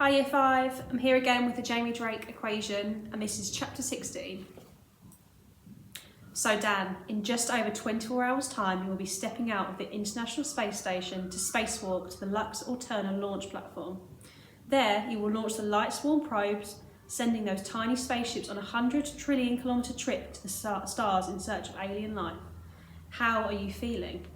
Hi Year 5, I'm here again with the Jamie Drake equation, and this is chapter 16. So Dan, in just over 24 hours time you will be stepping out of the International Space Station to spacewalk to the Lux Alterna launch platform. There you will launch the light-swarm probes, sending those tiny spaceships on a 100 trillion kilometre trip to the stars in search of alien life. How are you feeling?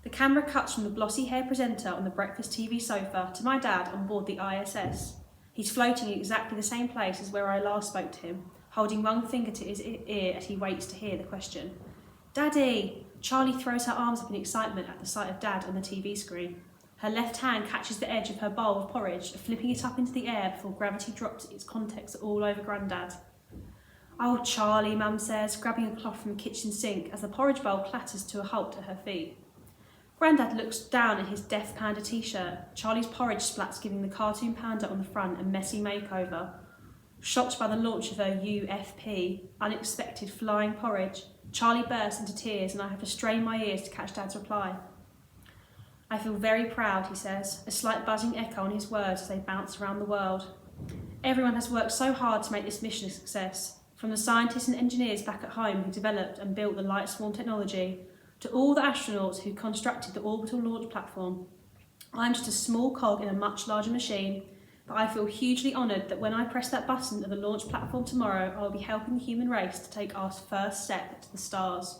The camera cuts from the glossy hair presenter on the breakfast TV sofa to my dad on board the ISS. He's floating in exactly the same place as where I last spoke to him, holding one finger to his ear as he waits to hear the question. Daddy! Charlie throws her arms up in excitement at the sight of Dad on the TV screen. Her left hand catches the edge of her bowl of porridge, flipping it up into the air before gravity drops its contents all over Grandad. Oh, Charlie, Mum says, grabbing a cloth from the kitchen sink as the porridge bowl clatters to a halt at her feet. Grandad looks down at his Death Panda t-shirt, Charlie's porridge splats giving the cartoon panda on the front a messy makeover. Shocked by the launch of her UFP, unexpected flying porridge, Charlie bursts into tears and I have to strain my ears to catch Dad's reply. I feel very proud, he says, a slight buzzing echo on his words as they bounce around the world. Everyone has worked so hard to make this mission a success, from the scientists and engineers back at home who developed and built the light swarm technology, to all the astronauts who constructed the orbital launch platform. I'm just a small cog in a much larger machine, but I feel hugely honoured that when I press that button at the launch platform tomorrow, I will be helping the human race to take our first step to the stars.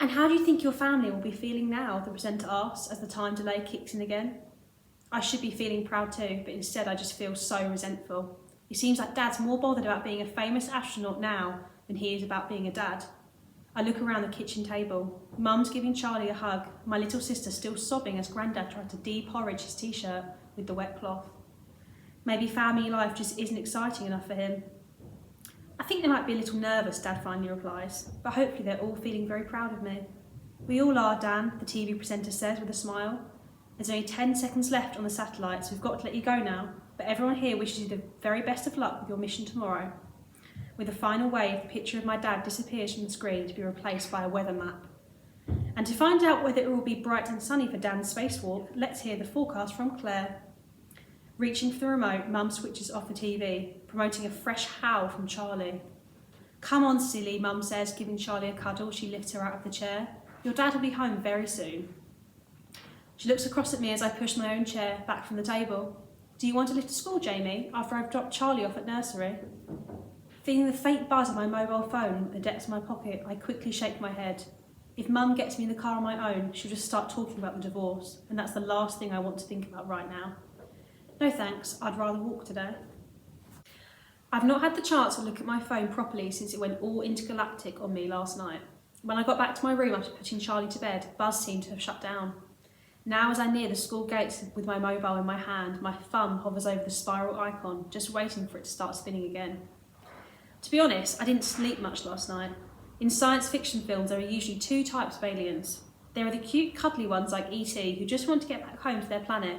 And how do you think your family will be feeling now, the presenter asks as the time delay kicks in again. I should be feeling proud too, but instead I just feel so resentful. It seems like Dad's more bothered about being a famous astronaut now than he is about being a dad. I look around the kitchen table. Mum's giving Charlie a hug, my little sister still sobbing as Grandad tried to de-porridge his t-shirt with the wet cloth. Maybe family life just isn't exciting enough for him. I think they might be a little nervous, Dad finally replies, but hopefully they're all feeling very proud of me. We all are, Dan, the TV presenter says with a smile. There's only 10 seconds left on the satellite, so we've got to let you go now, but everyone here wishes you the very best of luck with your mission tomorrow. With a final wave, the picture of my dad disappears from the screen to be replaced by a weather map. And to find out whether it will be bright and sunny for Dan's spacewalk, let's hear the forecast from Claire. Reaching for the remote, Mum switches off the TV, promoting a fresh howl from Charlie. Come on, silly, Mum says, giving Charlie a cuddle. She lifts her out of the chair. Your dad will be home very soon. She looks across at me as I push my own chair back from the table. Do you want to lift to school, Jamie, after I've dropped Charlie off at nursery? Feeling the faint buzz of my mobile phone at the depths of my pocket, I quickly shake my head. If Mum gets me in the car on my own, she'll just start talking about the divorce, and that's the last thing I want to think about right now. No thanks, I'd rather walk today. I've not had the chance to look at my phone properly since it went all intergalactic on me last night. When I got back to my room after putting Charlie to bed, Buzz seemed to have shut down. Now as I near the school gates with my mobile in my hand, my thumb hovers over the spiral icon, just waiting for it to start spinning again. To be honest, I didn't sleep much last night. In science fiction films, there are usually two types of aliens. There are the cute, cuddly ones like E.T. who just want to get back home to their planet.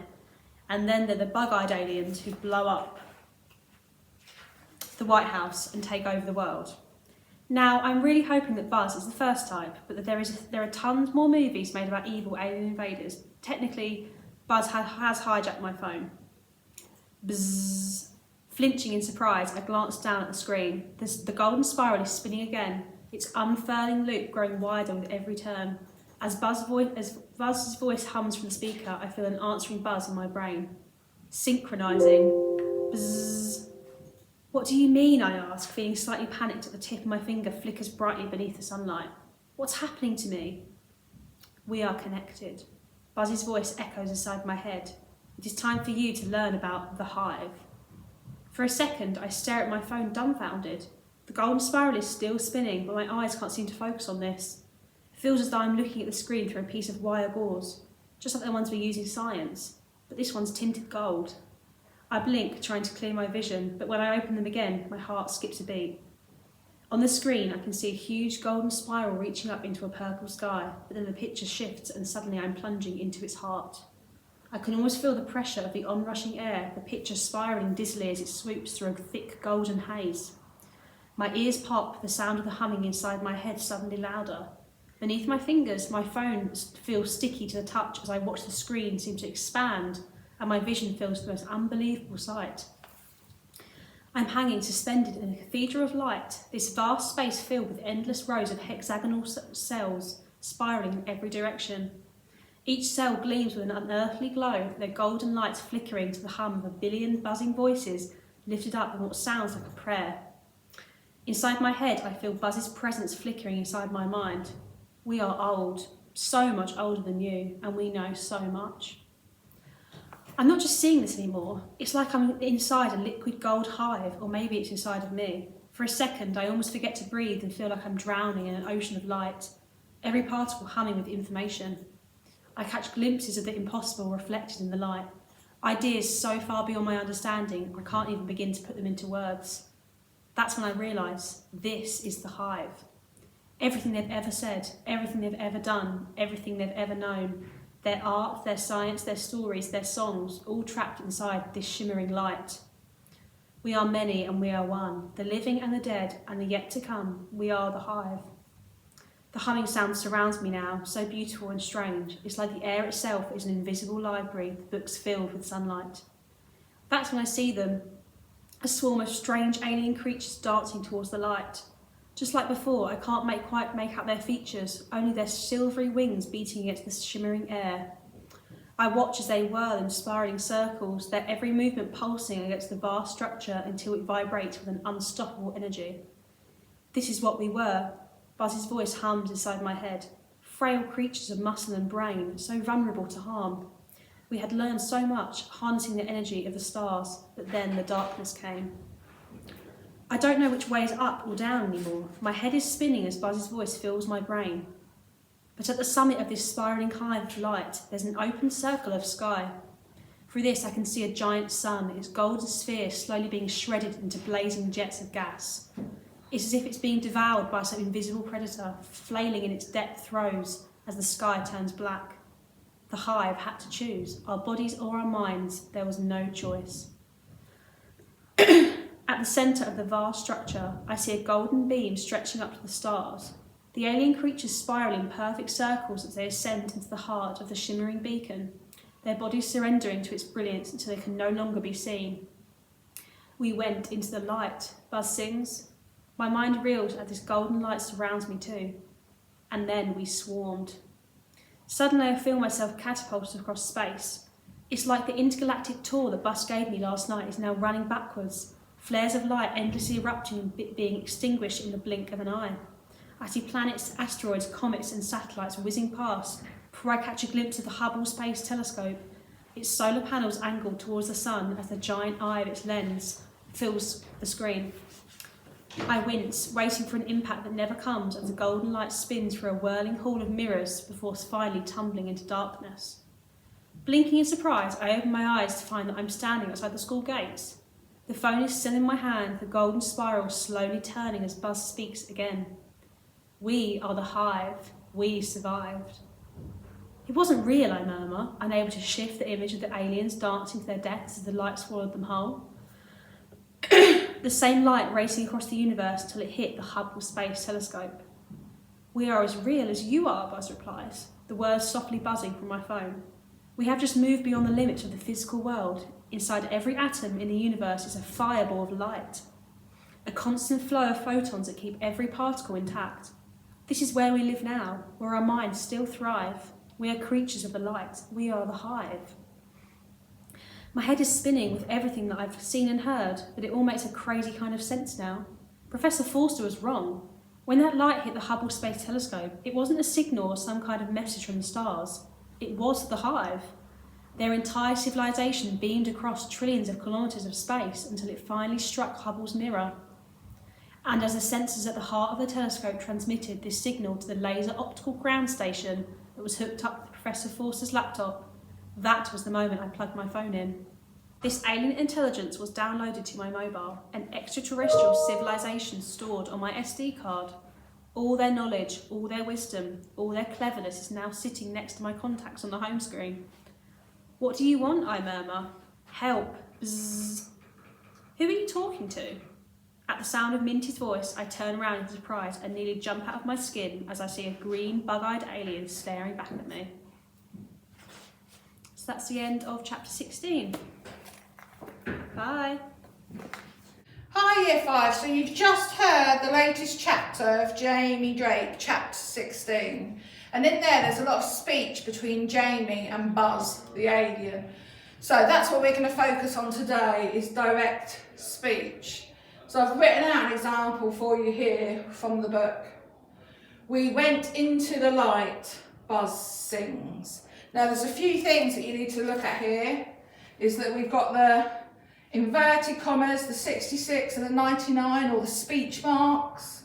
And then there are the bug-eyed aliens who blow up the White House and take over the world. Now, I'm really hoping that Buzz is the first type, but that there are tons more movies made about evil alien invaders. Technically, Buzz has hijacked my phone. Bzzz. Flinching in surprise, I glance down at the screen. The golden spiral is spinning again, its unfurling loop growing wider with every turn. As Buzz's voice hums from the speaker, I feel an answering buzz in my brain. Synchronising. Bzzz. What do you mean, I ask, feeling slightly panicked at the tip of my finger flickers brightly beneath the sunlight. What's happening to me? We are connected. Buzz's voice echoes inside my head. It is time for you to learn about the Hive. For a second, I stare at my phone dumbfounded. The golden spiral is still spinning, but my eyes can't seem to focus on this. It feels as though I'm looking at the screen through a piece of wire gauze, just like the ones we use in science, but this one's tinted gold. I blink, trying to clear my vision, but when I open them again, my heart skips a beat. On the screen, I can see a huge golden spiral reaching up into a purple sky, but then the picture shifts and suddenly I'm plunging into its heart. I can almost feel the pressure of the onrushing air, the picture spiralling dizzily as it swoops through a thick golden haze. My ears pop, the sound of the humming inside my head suddenly louder. Beneath my fingers, my phone feels sticky to the touch as I watch the screen seem to expand and my vision fills the most unbelievable sight. I'm hanging suspended in a cathedral of light, this vast space filled with endless rows of hexagonal cells spiralling in every direction. Each cell gleams with an unearthly glow, their golden lights flickering to the hum of a billion buzzing voices lifted up in what sounds like a prayer. Inside my head, I feel Buzz's presence flickering inside my mind. We are old, so much older than you, and we know so much. I'm not just seeing this anymore. It's like I'm inside a liquid gold hive, or maybe it's inside of me. For a second, I almost forget to breathe and feel like I'm drowning in an ocean of light, every particle humming with information. I catch glimpses of the impossible reflected in the light. Ideas so far beyond my understanding, I can't even begin to put them into words. That's when I realise this is the hive. Everything they've ever said, everything they've ever done, everything they've ever known, their art, their science, their stories, their songs, all trapped inside this shimmering light. We are many and we are one, the living and the dead and the yet to come, we are the hive. The humming sound surrounds me now, so beautiful and strange. It's like the air itself is an invisible library, the books filled with sunlight. That's when I see them, a swarm of strange alien creatures dancing towards the light. Just like before, I can't quite make out their features, only their silvery wings beating against the shimmering air. I watch as they whirl in spiralling circles, their every movement pulsing against the vast structure until it vibrates with an unstoppable energy. This is what we were. Buzz's voice hums inside my head. Frail creatures of muscle and brain, so vulnerable to harm. We had learned so much, harnessing the energy of the stars, but then the darkness came. I don't know which way is up or down anymore. My head is spinning as Buzz's voice fills my brain. But at the summit of this spiralling hive of light, there's an open circle of sky. Through this I can see a giant sun, its golden sphere slowly being shredded into blazing jets of gas. It's as if it's being devoured by some invisible predator, flailing in its depth throes as the sky turns black. The hive had to choose, our bodies or our minds, there was no choice. At the centre of the vast structure, I see a golden beam stretching up to the stars. The alien creatures spiral in perfect circles as they ascend into the heart of the shimmering beacon, their bodies surrendering to its brilliance until they can no longer be seen. We went into the light, Buzz sings. My mind reels as this golden light surrounds me too. And then we swarmed. Suddenly I feel myself catapulted across space. It's like the intergalactic tour that Buzz gave me last night is now running backwards, flares of light endlessly erupting and being extinguished in the blink of an eye. I see planets, asteroids, comets and satellites whizzing past before I catch a glimpse of the Hubble Space Telescope, its solar panels angled towards the sun as the giant eye of its lens fills the screen. I wince, waiting for an impact that never comes as the golden light spins through a whirling hall of mirrors before finally tumbling into darkness. Blinking in surprise, I open my eyes to find that I'm standing outside the school gates. The phone is still in my hand, the golden spiral slowly turning as Buzz speaks again. We are the hive. We survived. It wasn't real, I murmur, unable to shift the image of the aliens dancing to their deaths as the light swallowed them whole. The same light racing across the universe till it hit the Hubble Space Telescope. We are as real as you are, Buzz replies, the words softly buzzing from my phone. We have just moved beyond the limits of the physical world. Inside every atom in the universe is a fireball of light, a constant flow of photons that keep every particle intact. This is where we live now, where our minds still thrive. We are creatures of the light. We are the hive. My head is spinning with everything that I've seen and heard, but it all makes a crazy kind of sense now. Professor Forster was wrong. When that light hit the Hubble Space Telescope, it wasn't a signal or some kind of message from the stars. It was the hive. Their entire civilization beamed across trillions of kilometres of space until it finally struck Hubble's mirror. And as the sensors at the heart of the telescope transmitted this signal to the laser optical ground station that was hooked up to Professor Forster's laptop, that was the moment I plugged my phone in. This alien intelligence was downloaded to my mobile, an extraterrestrial civilization stored on my SD card. All their knowledge, all their wisdom, all their cleverness is now sitting next to my contacts on the home screen. What do you want, I murmur. Help. Bzzz. Who are you talking to? At the sound of Minty's voice, I turn around in surprise and nearly jump out of my skin as I see a green, bug-eyed alien staring back at me. So that's the end of chapter 16. Bye. Hi Year 5, so you've just heard the latest chapter of Jamie Drake, chapter 16. And in there's a lot of speech between Jamie and Buzz, the alien. So that's what we're going to focus on today, is direct speech. So I've written out an example for you here from the book. We went into the light, Buzz sings. Now there's a few things that you need to look at here, is that we've got the inverted commas, the 66 and the 99, or the speech marks.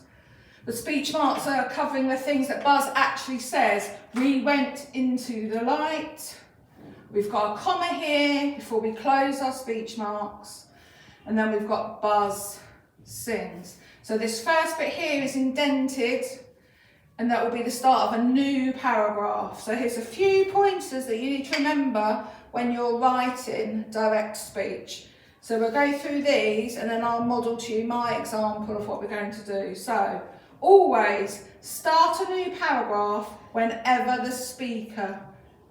The speech marks are covering the things that Buzz actually says. We went into the light. We've got a comma here before we close our speech marks. And then we've got Buzz sings. So this first bit here is indented, and that will be the start of a new paragraph. So here's a few pointers that you need to remember when you're writing direct speech. So we'll go through these and then I'll model to you my example of what we're going to do. So always start a new paragraph whenever the speaker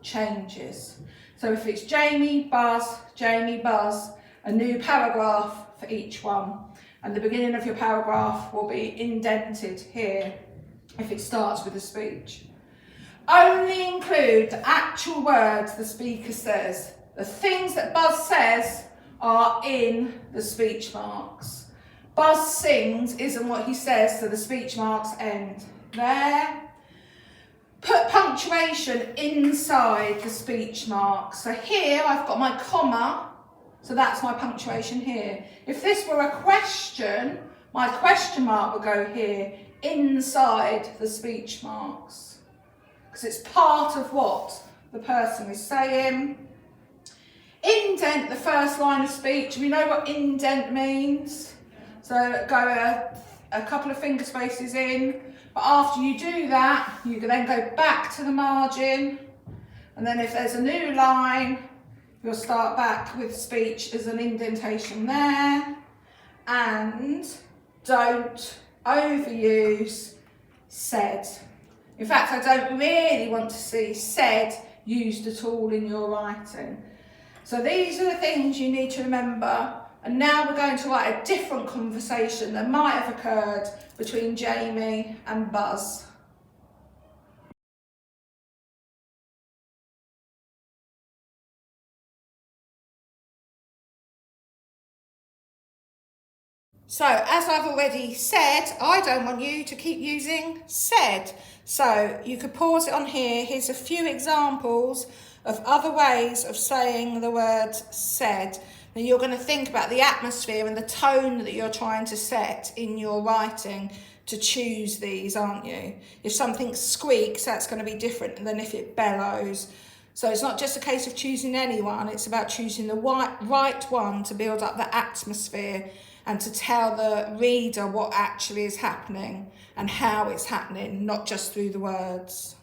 changes. So if it's Jamie, Buzz, a new paragraph for each one. And the beginning of your paragraph will be indented here if it starts with a speech. Only include the actual words the speaker says. The things that Buzz says are in the speech marks. Buzz sings isn't what he says, so the speech marks end there. Put punctuation inside the speech marks. So here I've got my comma, so that's my punctuation here. If this were a question, my question mark would go here, inside the speech marks, because it's part of what the person is saying. Indent the first line of speech. We know what indent means. So go a couple of finger spaces in. But after you do that, you can then go back to the margin. And then if there's a new line, you'll start back with speech as an indentation there. And don't overuse said. In fact, I don't really want to see said used at all in your writing. So these are the things you need to remember. And now we're going to write a different conversation that might have occurred between Jamie and Buzz. So as I've already said, I don't want you to keep using said. So you could pause it on here. Here's a few examples of other ways of saying the word said. Now you're going to think about the atmosphere and the tone that you're trying to set in your writing to choose these, aren't you? If something squeaks, that's going to be different than if it bellows. So it's not just a case of choosing anyone, it's about choosing the right one to build up the atmosphere and to tell the reader what actually is happening and how it's happening, not just through the words.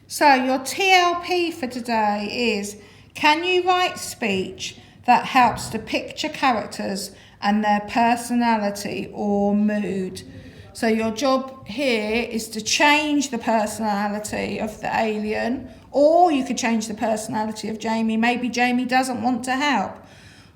So your TLP for today is, can you write speech that helps to picture characters and their personality or mood? So your job here is to change the personality of the alien, or you could change the personality of Jamie. Maybe Jamie doesn't want to help.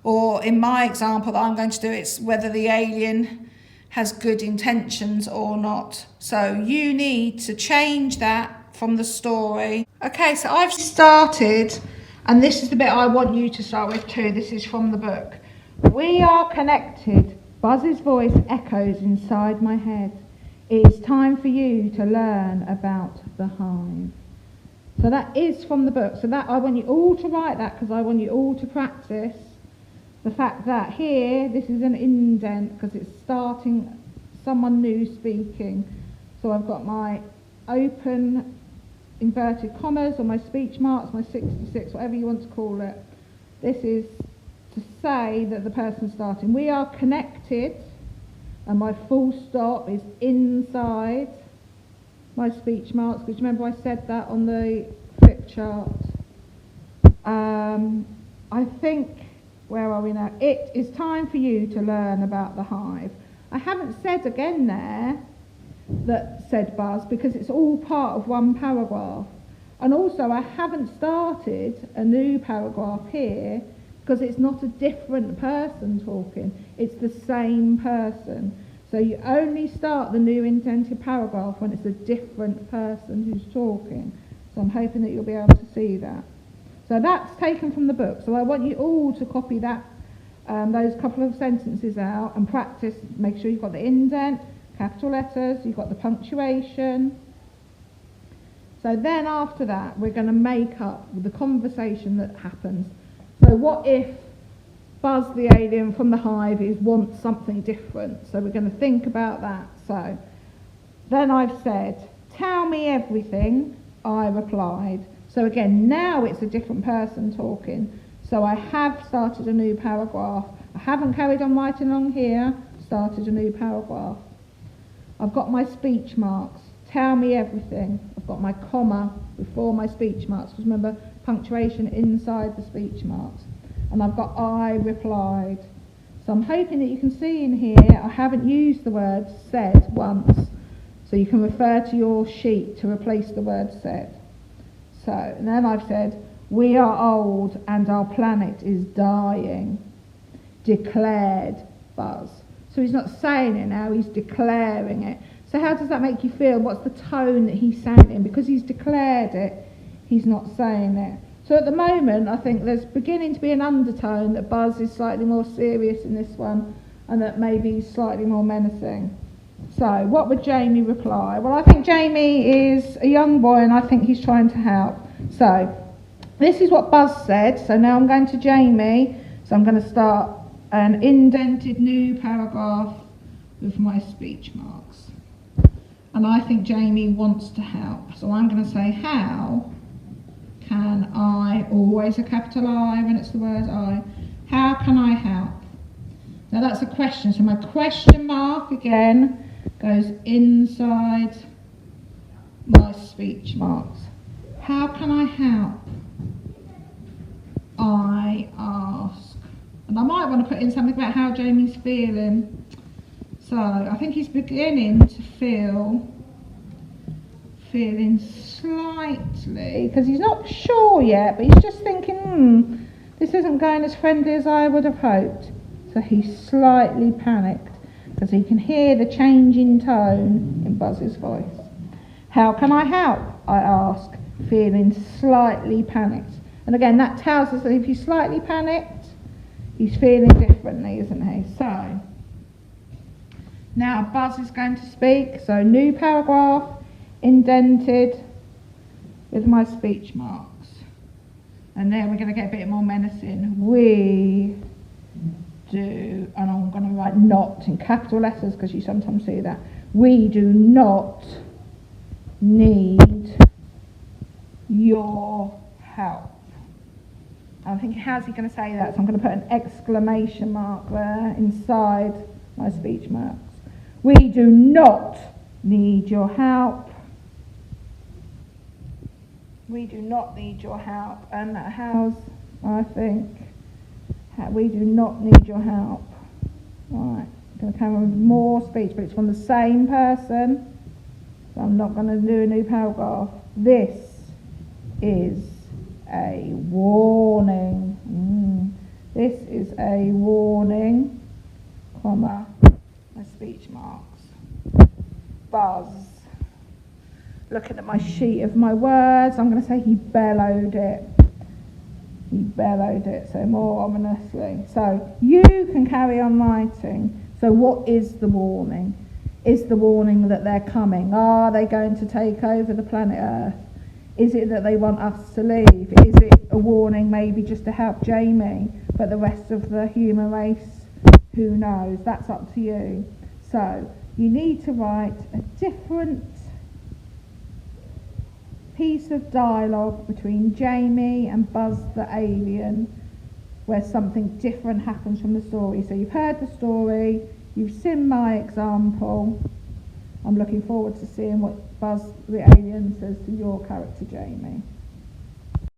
Or in my example that I'm going to do, it's whether the alien has good intentions or not. So you need to change that from the story. Okay, so I've started, and this is the bit I want you to start with too. This is from the book. We are connected. Buzz's voice echoes inside my head. It's time for you to learn about the hive. So that is from the book. So that I want you all to write that, because I want you all to practice the fact that here, this is an indent because it's starting someone new speaking. So I've got my open inverted commas or my speech marks, my 66, whatever you want to call it. This is to say that the person's starting. We are connected, and my full stop is inside my speech marks, because remember I said that on the flip chart. I think, where are we now? It is time for you to learn about the hive. I haven't said again there that said Buzz, because it's all part of one paragraph. And also I haven't started a new paragraph here because it's not a different person talking, it's the same person. So you only start the new indented paragraph when it's a different person who's talking. So I'm hoping that you'll be able to see that. So that's taken from the book. So I want you all to copy that, those couple of sentences out and practice. Make sure you've got the indent, capital letters, you've got the punctuation. So then after that, we're going to make up the conversation that happens. So what if Buzz the alien from the hive wants something different? So we're going to think about that. So then I've said, tell me everything, I replied. So again, now it's a different person talking. So I have started a new paragraph. I haven't carried on writing along here, started a new paragraph. I've got my speech marks. Tell me everything. I've got my comma before my speech marks, because remember, punctuation inside the speech marks. And I've got I replied. So I'm hoping that you can see in here, I haven't used the word said once. So you can refer to your sheet to replace the word said. So, and then I've said, we are old and our planet is dying. Declared Buzz. So he's not saying it now, he's declaring it. So how does that make you feel? What's the tone that he's saying it in? Because he's declared it, he's not saying it. So at the moment, I think there's beginning to be an undertone that Buzz is slightly more serious in this one, and that maybe he's slightly more menacing. So what would Jamie reply? Well, I think Jamie is a young boy, and I think he's trying to help. So this is what Buzz said. So now I'm going to Jamie. So I'm going to start an indented new paragraph with my speech marks. And I think Jamie wants to help. So I'm going to say, how can I, always a capital I when it's the word I, how can I help? Now that's a question. So my question mark again goes inside my speech marks. How can I help? I ask. And I might want to put in something about how Jamie's feeling. So I think he's beginning to feeling slightly, because he's not sure yet, but he's just thinking, this isn't going as friendly as I would have hoped. So he's slightly panicked, because he can hear the change in tone in Buzz's voice. How can I help? I ask, feeling slightly panicked. And again, that tells us that if he's slightly panicked, he's feeling differently, isn't he? So now Buzz is going to speak. So new paragraph, indented with my speech marks. And then we're going to get a bit more menacing. We do, and I'm going to write not in capital letters because you sometimes see that. We do not need your help. I think, how's he going to say that? So I'm going to put an exclamation mark there inside my speech marks. We do not need your help. We do not need your help. And how's, I think, we do not need your help. Right, I'm going to come on with more speech, but it's from the same person. So I'm not going to do a new paragraph. This is a warning. This is a warning, comma, my speech marks. Buzz. Looking at my sheet of my words, I'm going to say he bellowed it. He bellowed it, so more ominously. So you can carry on writing. So what is the warning? Is the warning that they're coming? Are they going to take over the planet Earth? Is it that they want us to leave? Is it a warning maybe just to help Jamie, but the rest of the human race, who knows? That's up to you. So you need to write a different piece of dialogue between Jamie and Buzz the alien, where something different happens from the story. So you've heard the story, you've seen my example. I'm looking forward to seeing what Buzz the alien says to your character, Jamie.